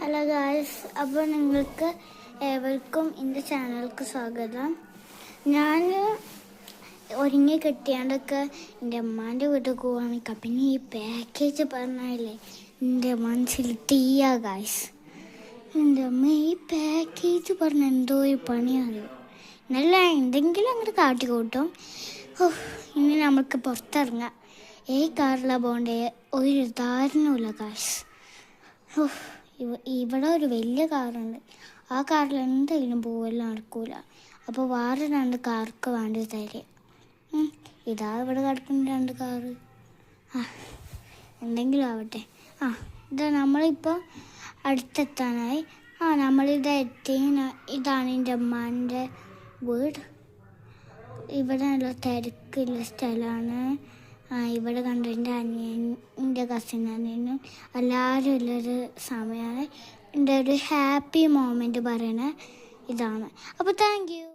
Hello guys, അപ്പോൾ നിങ്ങൾക്ക് ഏവർക്കും എൻ്റെ ചാനലിലേക്ക് സ്വാഗതം. ഞാൻ ഒരുങ്ങി കെട്ടിയാണ്ടൊക്കെ എൻ്റെ അമ്മാൻ്റെ വീട്ടിൽ പോവാണ്. പിന്നെ ഈ പാക്കേജ് പറഞ്ഞാലേ എൻ്റെ മനസ്സിൽ തീയാ ഗായ്സ്. എൻ്റെ അമ്മ ഈ പാക്കേജ് പറഞ്ഞ എന്തോ ഒരു പണിയാണ്. നല്ല എന്തെങ്കിലും അങ്ങോട്ട് കാട്ടിക്കൂട്ടും. ഇനി നമുക്ക് പുറത്തിറങ്ങാം. കാറിലാണ് പോകണ്ടേ, ഒരു ധാരണമില്ല ഗായ്സ്. ഇവിടെ ഒരു വലിയ കാറുണ്ട്. ആ കാറിൽ എന്തെങ്കിലും പോവെല്ലാം നടക്കൂല. അപ്പോൾ വേറെ 2 കാർക്ക് വേണ്ടി തരും. ഇതാ ഇവിടെ കിടക്കുന്ന 2 കാറ്. എന്തെങ്കിലും ആവട്ടെ. ഇതാ നമ്മളിപ്പോൾ അടുത്തെത്താനായി. നമ്മളിത് എത്തി. ഇതാണ് എൻ്റെ അമ്മാൻ്റെ വീട്. ഇവിടെ നല്ല തിരക്കുള്ള സ്ഥലമാണ്. ഇവിടെ കണ്ട എൻ്റെ കസിൻ അനിയനും എല്ലാവരും ഉള്ളൊരു സമയമാണ്. എൻ്റെ ഒരു ഹാപ്പി മൊമെൻ്റ് പറയണ ഇതാണ്. അപ്പോൾ താങ്ക് യു.